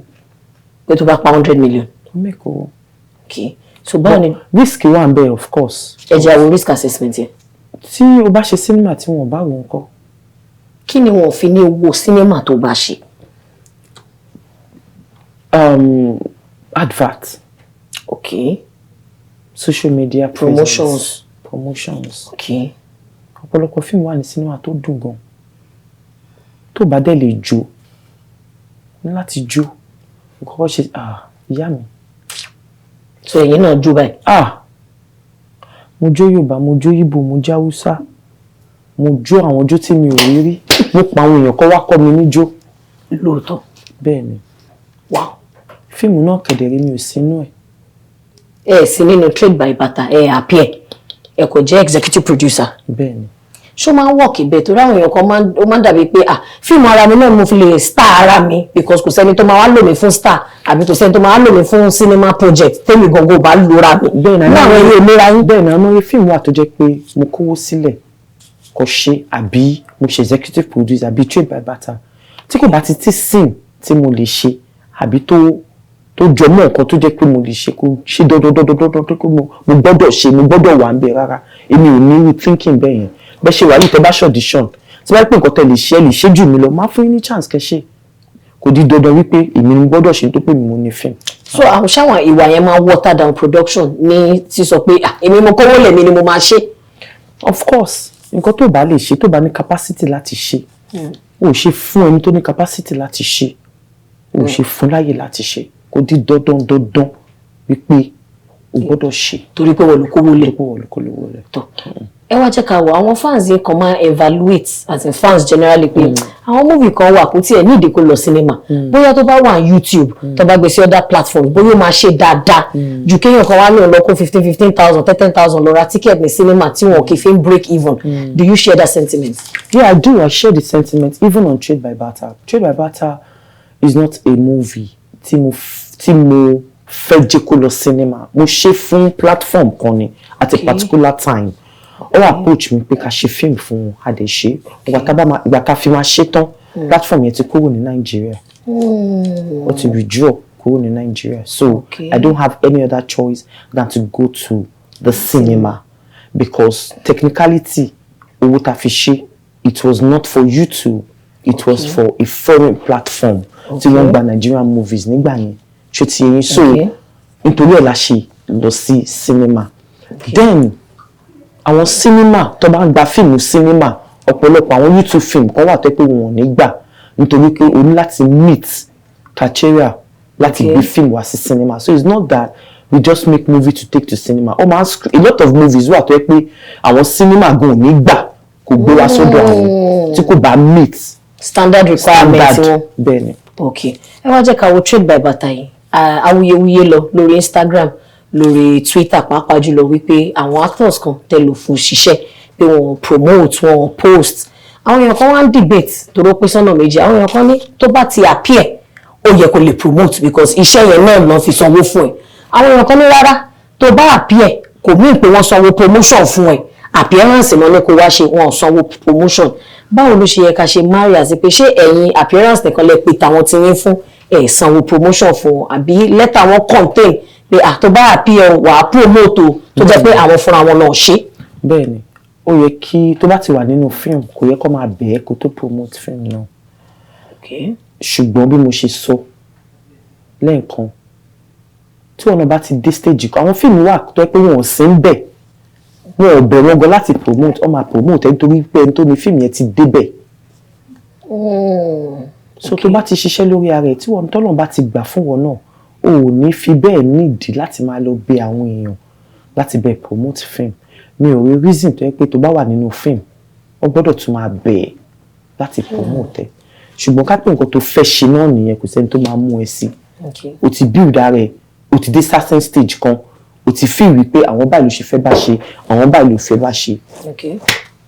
Pé tó bá pa 100 million. Ó make owó. Okay. So báwo ni risk wà ń bẹ, of course. Ẹ jẹ́ àwọn risk assessment yẹn. Tí o bá ṣe cinema tí wọ́n bá wọ́n kọ́. Kí ni wọ́n fi ní owó cinema tó bá ṣe? Advert. Okay. Social media promotions. Okay. Ọ̀pọ̀lọpọ̀ fíìmù wà ní cinema tó dùn gan. Tó bá dẹ̀ lè jó. Ní láti jó. Kọ́kọ́ ṣe ìyá mi. So ẹ̀yin náà jó báyìí. Mo jó Yorùbá, mo jó Ìgbò, mo jó Hausa. Mo jó àwọn jó tí mi ò rí rí. Mo pa àwọn èèyàn kan wá kọ́ mi ní jó. Lóòótọ́. Bẹ́ẹ̀ni. Wow. Fíìmù náà kẹ̀dẹ̀rẹ́ mi ò sínú ẹ̀. Ẹ sí nínú Trade by Bata, ẹ appear. Ẹ kò jẹ́ executive producer. Bẹ́ẹ̀ni. Ṣó máa ń work ibẹ̀ torí àwọn èèyàn kan máa ń dàbí pé fíìmù ara mi náà mo fi lè star ara mi because kò sẹ́ni tó máa wá lò mí fún star àbí kò sẹ́ni tó máa wá lò mí fún cinema project tẹ́mi gangan bá lora mi. Bẹ́ẹ̀ni àwọn eré ìlera yín. Bẹ́ẹ̀ni àwọn fíìmù wà tó jẹ́ pé mo kówó sílẹ̀ kò ṣe àbí mo ṣe executive producer àbí Trade by Bata tí kò bá ti scene tí mo lè ṣe àbí tó jọ mọ́ nǹkan tó jẹ́ pé mo lè ṣe kó ṣe dọ́dọ́dọ́dọ́dọ́ kó mo gbọ́dọ̀ ṣe mo gbọ́dọ̀ wà ń bẹ rárá èmi ò ní thinking bẹ́ẹ̀ yẹn bẹ́ẹ̀ ṣe wà ní tẹ́ bá ṣe audition tí bá pè nǹkan tẹ́ lè ṣe jù mí lọ máa fún yín ní chance kẹ́ ṣe kò di dandan wípé èmi ni gbọ́dọ̀ ṣe tó pé mi mo ní film. So àwọn ṣáwọn ìwà yẹn máa water down production ní sísọ pé èmi mo kówó lẹ̀ mi ni mo máa ṣe. Of course nǹkan tó bá lè ṣe tó bá ní capacity láti ṣe o ṣe fún ẹni tó ní capacity láti ṣe o ṣe fún láyè láti ṣe kò di dandan wípé o gbọ́dọ̀ ṣe. Torí pé wọ́n ló kówó lẹ̀. Tọ́. Ẹ wá jẹ́ ká wò àwọn fans yẹn kan máa evaluate as in fans generally pé àwọn movie kan wà kó tiẹ̀ ní ìdí kó lọ cinema bóyá tó bá wà ní YouTube tó bá gbé sí other platforms bóyá ó máa ṣe dáadáa ju kéèyàn kan wá ní ọlọ́kó 15,000 10,000 lọ ra ticket ní cinema tí wọn kì í fi ń break even. Do you share that sentiment? Yeah, I do. I share the sentiment even on Trade by Bata. Trade by Bata is not a movie tí mo fẹ́ jẹ́ kó lọ cinema mo ṣe fún platform kan ni at a particular time ó approach mi pé ká ṣe fíìmù fún wọn a dẹ̀ ṣe ìgbà tá fi máa ṣe tán platform yẹn ti kúrò ní Nàìjíríà ó ti withdraw kúrò ní Nàìjíríà so I don't have any other choice than to go to the cinema because technicality owó tá fi ṣe it was not for YouTube it was for a foreign platform tí wọ́n gba Nigerian movies nígbà yẹn ṣó ti yẹn so nítorí ẹ̀ la ṣe lọ sí cinema then àwọn cinema tó bá ń gba fíìmù cinema ọ̀pọ̀lọpọ̀ àwọn YouTube film kan wà tó pé wọn ò ní gbà nítorí pé o ní láti meet criteria láti gbé fíìmù wá sí cinema so it's not that we just make movie to take to cinema a lot of movies wà tó pé àwọn cinema gan ò ní gbà kò gbé wá sọ́dọ̀ àwọn tí kò bá meet standard requirement wọn. Bẹ́ẹ̀ni. Okay ẹ wá jẹ́ ká wo Trade by Bata yìí awuyewuye lọ lórí Instagram lórí Twitter pàápàá jùlọ wípé àwọn actors kan tẹ̀lé fún ṣiṣẹ́ pé wọ́n promote wọ́n post àwọn èèyàn kan wá ń debate tó rọ pé sọ́nà méjì àwọn èèyàn kan ní tó bá ti appear ó yẹ kó lè promote because iṣẹ́ yẹn náà lọ fi sanwó fún ẹ àwọn èèyàn kan ní rárá tó bá appear kò mí pé wọ́n sanwó promotion fún ẹ appearance náà ní kó wá ṣe wọ́n sanwó promotion báwo ló ṣe yẹ ká ṣe marry àti pé ṣé ẹ̀yin appearance nìkan lẹ pé tàwọn ti yín fún sanwó promotion fún àbí lẹ́tà wọn contain pé tó bá appear wà á promote tó jẹ́ pé àwọn fúnra wọn náà ṣe. Bẹ́ẹ̀ni ó yẹ kí tó bá ti wà nínú fíìmù kò yẹ kó máa bẹ̀ẹ́ kó tó promote fíìmù náà. Ṣùgbọ́n bí mo ṣe sọ lẹ́ẹ̀kan tí wọn bá ti dé stage kan àwọn fíìmù wà tó yẹ pé wọn ò sí ń bẹ̀ wọn ò bẹ̀rẹ̀ wọn gan láti promote ọ máa promote nítorí pé ẹni tó ní fíìmù yẹn ti débẹ̀. So tó bá ti ṣiṣẹ́ lórí ara ẹ̀ tí wọn tọ́lọ̀ bá ti gbà fún wọn náà o ò ní fi bẹ́ẹ̀ nídìí láti máa lọ bẹ̀ àwọn èèyàn láti bẹ̀ promote film mi ò rí reason tó yẹ pé tó bá wà nínú film o gbọ́dọ̀ tún máa bẹ̀ láti promote ẹ̀ ṣùgbọ́n ká pé nǹkan tó fẹ́ ṣe náà nìyẹn kò sẹ́ni tó máa mú ẹ sí o ti build ara ẹ̀ o ti dé certain stage kan o ti fi wípé àwọn báyìí ló ṣe fẹ́ bá ṣe àwọn báyìí ló fẹ́ bá ṣe.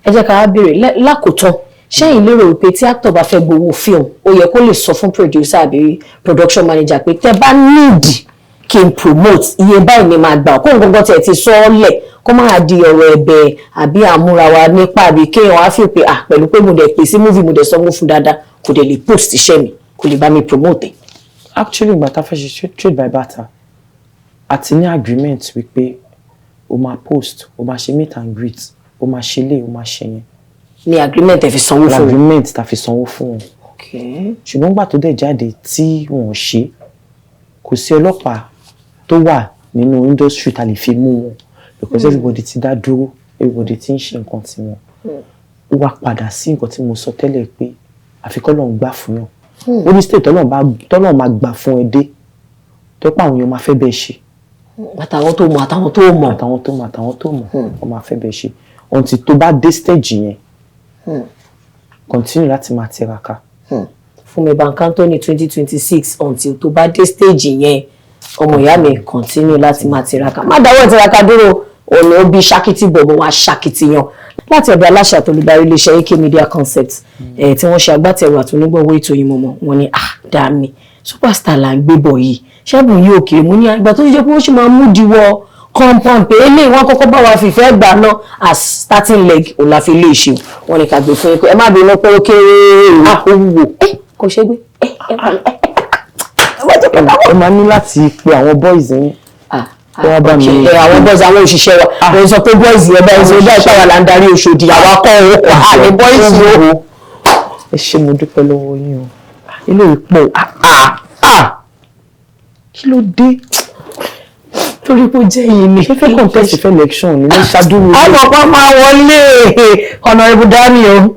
ẹ jẹ́ ká wá béèrè lákòótán ṣẹ́yìn lérò wípé tí actor bá fẹ́ gbowó film ó yẹ kó lè sọ fún producer àbí production manager pé tẹ́ bá níìdì kí n promote iye báyìí ni máa gbà kó nǹkan kan tẹ̀ ti sọ ọ́ lẹ̀ kó máa di ọ̀rọ̀ ẹ̀bẹ̀ àbí àmúra wa nípa àbí kéèyàn á fi pé pẹ̀lú pé mo dẹ̀ pè sí movie mo dẹ̀ sanwó fún dáadáa kò dẹ̀ lè post iṣẹ́ mi kò lè bá mi promote. Actually ìgbà tá a fẹ́ ṣe trade by barter àti ní agreement wípé o máa post o máa ṣe meet and greet o máa ṣe lé o máa ṣe yẹn. Ní agreement ẹ fi sanwó fún wọn. Agreement tá a fi sanwó fún wọn. Ṣùgbọ́n gbà tó dẹ̀ jáde tí wọ́n ṣe kò sí ọlọ́pàá tó wà nínú industry tá lè fi mú wọn because everybody ti dá dúró everybody ti ń ṣe nǹkan tí wọn. Ó wá padà sí nǹkan tí mo sọ tẹ́lẹ̀ pé àfikọ́ lọ́n gbà fún yàn. Ó ní state tọ́lọ́ máa gbà fún ẹ dé tó pa àwọn èèyàn máa fẹ́ bẹ́ẹ̀ ṣe. Àtàwọn tó mọ̀ wọ́n máa fẹ́ bẹ́ẹ̀ ṣe. Until tó bá dé stage yẹn continue láti máa tiraka. Funmi Bank Anthony 2026 until tó bá dé stage yẹn ọmọ ìyá mi continue láti máa tiraka má dáwọ́ tiraka dúró òní ó bí ṣákìtì bọ̀bọ̀ wá ṣákìtì yan láti ọ̀dọ̀ aláṣẹ àtolùdarí iléeṣẹ́ AK Media Concept tí wọ́n ṣe agbátẹrù àtúnígbọ̀wọ́ ètò yìí mọ̀mọ́ wọn ni dàmí superstar là ń gbé bọ̀ yìí ṣẹ́gun yìí òkè mú ní àgbà tó ṣe pé ó ṣì máa mú diwọ́ compound pé eléyìí wọn kọ́kọ́ bá wa fìfẹ́ gbà náà as starting leg òun la fi lè ṣe wọn ni ká gbé fún yín pé ẹ má bínú pé ó kéré ó wúwo kò ṣe gbé ẹ máa ní láti pe àwọn boys yín. àwọn boys àwọn òṣìṣẹ́ wa mo sọ pé boys yẹn báyìí ṣe báyìí pàwọn là ń darí Òṣòdì àwa kọ́ ọ́ ní boys yìí. ẹ ṣé mo dúpẹ́ lọ́wọ́ yín o ilé ìpò kí ló dé torí pé ó jẹ́ yìí ni. ṣé fẹ́ contest fẹ́ election ni ní ṣáàdúró. àwọn ọ̀pá máa wọlé Honorable Dami o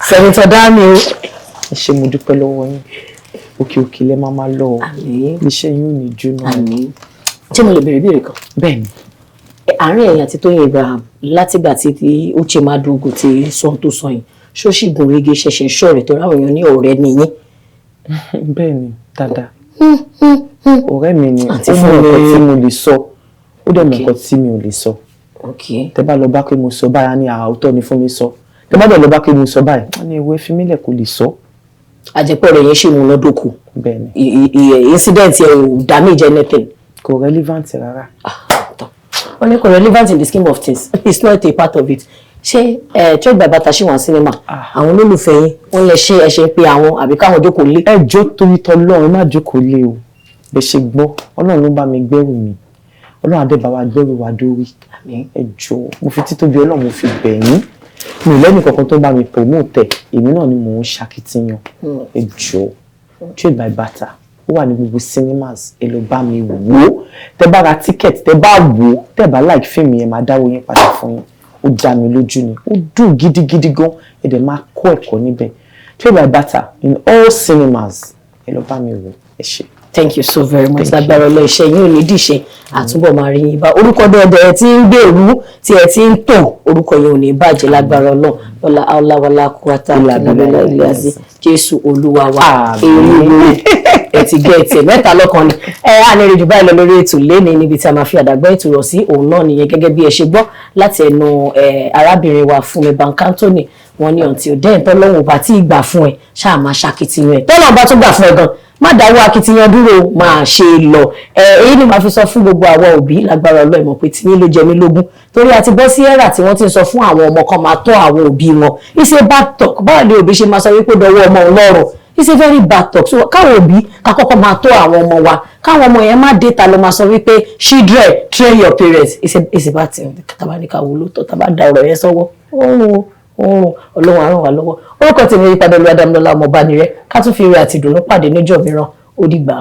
Senator Dami o. ẹ ṣé mo dúpẹ́ lọ́wọ́ yín òkè òkè lẹ máa lọ o iṣẹ́ yín ò ní jóná. ṣé mo lè béèrè ìbéèrè kan. bẹ́ẹ̀ni. àárín ẹ̀yin àti Tóyìn Abraham látìgbà tí Uche Maduagwu ti sọ tó sọ yìí ṣóṣì gùn régé ṣẹ̀ṣẹ̀ ṣọ̀rẹ́ tó ráwọn èèyàn ní ọ̀rẹ́ nìyí. bẹ́ẹ̀ni dáadáa ọ̀rẹ́ mi ni ó mọ nǹkan tí mo lè sọ ó dẹ̀ mọ nǹkan tí mi ò lè sọ. tẹ́ bá lọ bá pé mo sọ báyà ní àwòtọ́ ni fún mi sọ tẹ́ bá dẹ̀ lọ bá pé mo sọ báyìí wọ́n ní ìwé fi mílẹ̀ kò lè sọ. àjẹpọ̀ rẹ̀ yẹn ṣì mú lọ́dọ̀kù. bẹ́ẹ̀ni. incident yẹn ò damage anything. kò relevant rárá. wọ́n ní kò relevant in the scheme of things it's not a part of it. ṣé trade by barter ṣì wọ́n sinimá àwọn olólùfẹ́ yín wọ́n lè ṣe ẹ̀ṣẹ̀ pé àwọn àbí káwọn jókòó lé. ẹ jó torí tọlọ́run má jókòó lé o bẹ ṣe gbọ́ Ọlọ́run ló bá mi gbẹ́rù mi Ọlọ́run adé bá wa gbẹ́rù wa dórí ẹ jọ̀ọ́ mo fi títóbi Ọlọ́run mo fi bẹ̀ yín mi ò lẹ́nu kankan tó bá mi promote èmi náà ni mò ń ṣakitiyan ẹ jọ̀ọ́ trade by barter ó wà ní gbogbo cinemas ẹ lọ bá mi wò ó tẹ́ bá ra ticket tẹ́ bá wò ó tẹ́ bá like fíìmù yẹn máa dáwọ́ yẹn padà fún yín ó dá mi lójú ni ó dùn gidigidi gan ẹ dẹ̀ máa kọ́ ẹ̀kọ́ níbẹ̀ trade by barter in all cinemas ẹ lọ bá mi wò ẹ ṣé. Thank you so very much. Lágbára Ọlọ́run iṣẹ́ yín ò ní dìṣe àtúbọ̀ máa rí yín bá orúkọ dọ́ọ̀dọ̀ ẹ tí ń gbèrú tí ẹ ti ń tò orúkọ yín ò ní bàjẹ́ lágbára Ọlọ́run lọ́la aláwọ̀lá kúrátà ìlànà ilé àzí Jésù Olúwa wa èrè ẹ ti gé ẹtì mẹ́ta lọ́kàn ni á ní ìrìnjú báyìí lọ lórí ètò léni níbi tí a máa fi àdàgbà ètò rọ̀ sí òun náà nìyẹn gẹ́gẹ́ bí ẹ ṣe gbọ́ láti ẹnu arábìnrin wa Funmi Bank Anthony wọ́n ní ọ̀ntì òdẹ́ ìtọ́lọ́wọ̀n bá tí ì gbà fún ẹ ṣáà máa ṣàkitiyan ẹ tọ́lọ́wọ̀n bá tún gbà fún ẹ gan má dáwọ́ akitiyan dúró máa ṣe lọ èyí ni màá fi sọ fún gbogbo àwọn òbí lágbára Ọlọ́run mọ̀ pé tiyín ló jẹ mí lógún torí a ti bọ́ sí ẹ̀rà tí wọ́n ti ń sọ fún àwọn ọmọ kan máa tọ́ àwọn òbí wọn it's a bad talk báwo ni òbí ṣe máa sọ wípé dọwọ́ ọmọ ọlọ́run it's a very bad talk so káwọn òbí ká kọ́kọ́ máa tọ́ àwọn ọmọ wa káwọn ọmọ yẹn má dé ta ló máa sọ wípé children train your parents it's a bad thing tabaníkà wo ló tọ́ tabá da ọ̀rọ̀ yẹn sọ́wọ́ Ọlọ́run á ràn wá lọ́wọ́ orúkọ tèmi yípadà Olúwadámilọ́lá ọmọ Bánirẹ́ ká tún fi ire àti ìdùnnú pàdé níjọ́ mìíràn ó dìgbà.